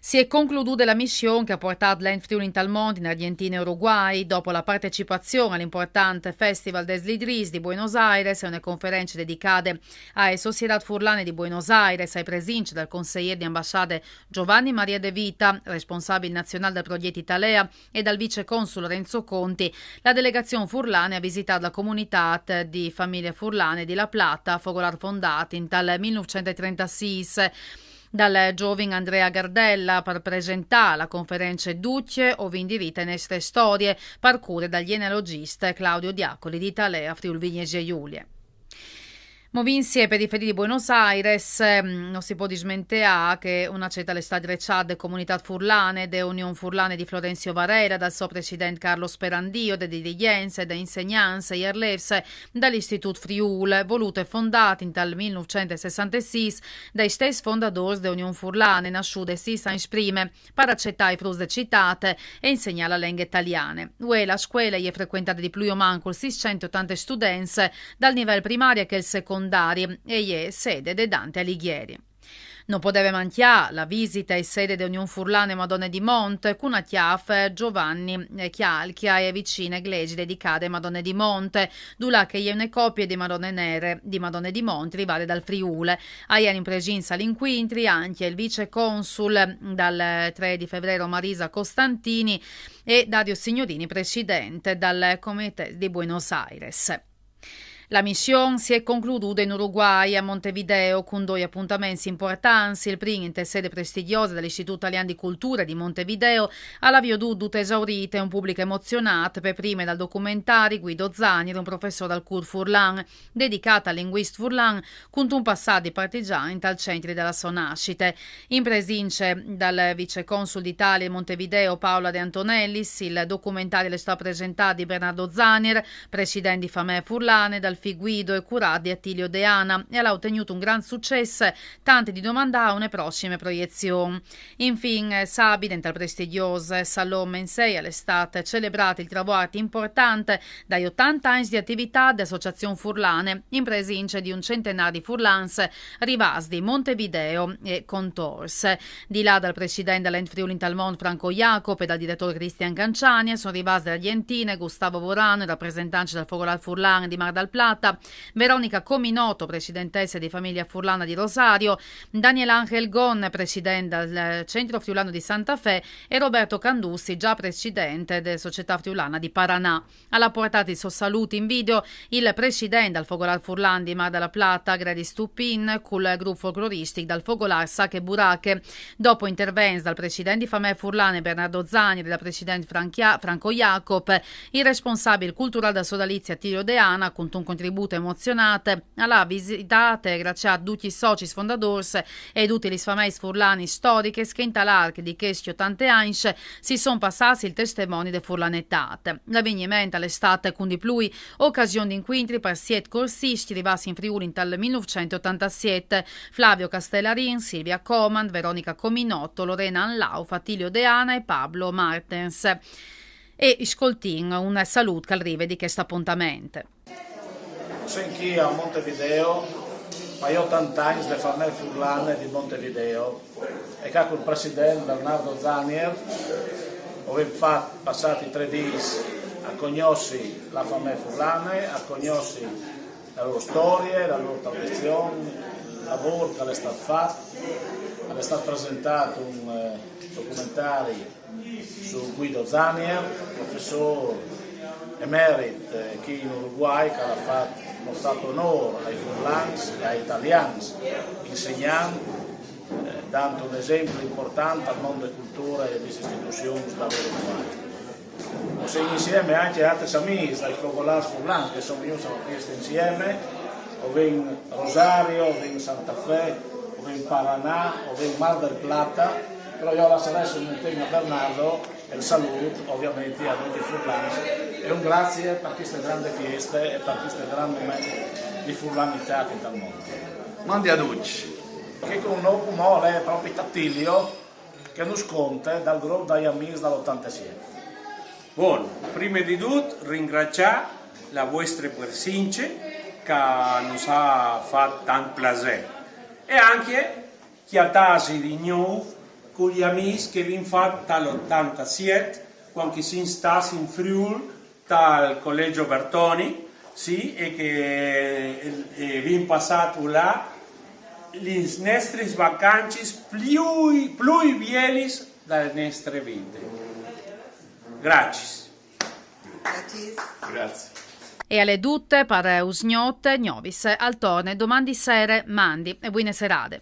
Si è concluduta la missione che ha portato l'En Friuli in Talmont in Argentina e Uruguay dopo la partecipazione all'importante Festival des Lidris di Buenos Aires e una conferenza dedicata alle Società Furlane di Buenos Aires, ai presinci del consigliere di ambasciate Giovanni Maria De Vita, responsabile nazionale del progetto Italea, e dal vice console Renzo Conti. La delegazione furlane ha visitato la comunità di famiglie furlane di La Plata, fogolar fondata in tal 1936 dal giovane Andrea Gardella per presentare la conferenza Duce o Vindirite Neste Storie, parcure dal genealogista Claudio Diacoli di Italea, Friuli Venezia Giulia. Movinsi e periferie di Buenos Aires, non si può dismentare che una certa l'estate recente comunità furlane de Unione Furlane di Florencio Varela, dal suo presidente Carlos Perandio, de dirigenze, de insegnanze e erlevse dall'Istituto Friul, voluto e fondato in tal 1966 dai stessi fondatori de Unione Furlane, nasciute si sa esprime per accettare i frus citate e insegnare la lingua italiana. La scuola è frequentata di più o manco 680 studenti dal livello primario che il secondario e è sede de Dante Alighieri. Non poteva mancare la visita e sede di Unione Furlane Madonna di Monte, con una chiaf Giovanni Chialchia e vicine eglesi dedicate a Madonna di Monte, dula che è una coppia di Madonne Nere di Madonna di Monte, rivale dal Friule. Aian in presenza all'inquintri anche il vice consul dal 3 di febbraio Marisa Costantini e Dario Signorini, presidente dal Comité di Buenos Aires. La missione si è concluduta in Uruguay, a Montevideo, con due appuntamenti importanti. Il primo in sede prestigiosa dell'Istituto Italiano di Cultura di Montevideo, alla viaduta esaurita e un pubblico emozionato, per prime dal documentario Guido Zanieri, un professore al CUR Furlan, dedicato al linguista Furlan, con un passato di partigiani dal centro della sua nascita. In presenza dal vice consul d'Italia in Montevideo Paola De Antonellis, il documentario è stato presentato di Bernardo Zanier, presidente di Famè Furlane, dal Guido e curato di Attilio Deana, e ha ottenuto un gran successo, tanti di domandare une prossime proiezioni. Infine, sabato, nel prestigioso Salon Mensei all'estate, celebrato il traguardo importante dai 80 anni di attività dell'Associazione Furlane, in presenza di un centenario di furlans rivasi di Montevideo e Contors. Di là dal presidente dell'En Friuli in Talmont Franco Jacob e dal direttore Cristian Canciani, sono rivasi dall'Argentina Gustavo Vorano, rappresentante del Fogolar Furlan di Mar del Plata, Veronica Cominotto, presidentessa di famiglia furlana di Rosario, Daniel Angel Gon, presidente del Centro Friulano di Santa Fe, e Roberto Candussi, già presidente della Società Friulana di Paranà. Alla portata il suo saluto in video il presidente del Fogolar Furlan di Mar della Plata, Grady Stupin, col gruppo folcloristico dal Fogolar Sacche Burache. Dopo interventi dal presidente di Famè Furlane Bernardo Zanieri e dal presidente Franco Jacob, il responsabile culturale della sodalizia Attilio Deana, con un contributo emozionante alla visitata grazie a tutti i soci fondatori e tutti gli famiglie furlani storiche che in talarche di questo tante anni si sono passati il testimoni de furlanettate. L'avvenimento all'estate con di più occasione di incontri per 7 corsisti rivasi in Friuli in tal 1987, Flavio Castellarin, Silvia Comand, Veronica Cominotto, Lorena Anlauf, Attilio Deana e Pablo Martens. E Scoltin un saluto al rive di questo appuntamento. Sono anch'io a Montevideo, ma io ho 80 anni di famiglia furlane di Montevideo e con il presidente Bernardo Zanier ho fatto passati 3 giorni a conoscere la famiglia furlane, a conoscere le loro storie, la loro tradizione, il lavoro che è stato fatto. È stato presentato un documentario su Guido Zanier, professore emerito qui in Uruguay, che ha portato onore ai furlans e agli italiani, insegnando, dando un esempio importante al mondo della cultura e delle istituzioni dell'Uruguay. Siamo insieme anche altri amici dai Fogolars Furlans che sono venuti a questo insieme, o in Rosario, o in Santa Fe, o in Paranà, o in Mar del Plata, però io adesso un impegno a Bernardo e il saluto ovviamente a tutti i furlani e un grazie per queste grandi feste e per queste grandi momenti di furlanità in tal mondo. Mandi a Ducci. Che con un nuovo mole è proprio Tattilio che nos conta dal gruppo dagli amici dall'87. Buon, prima di tutto ringraziare la vostra presenza che nos ha fatto tanto piacere e anche chiatarsi di nuovo con gli amici che vi fatto dall'87, quando si sta in Friuli, dal Collegio Bertoni, sì, e che vi passato là le nostre vacanze più belle dalle nostre vite. Grazie. Grazie. E alle tutte, per usgnotte, gnovis, al torne, domani sere, mandi e buone serate.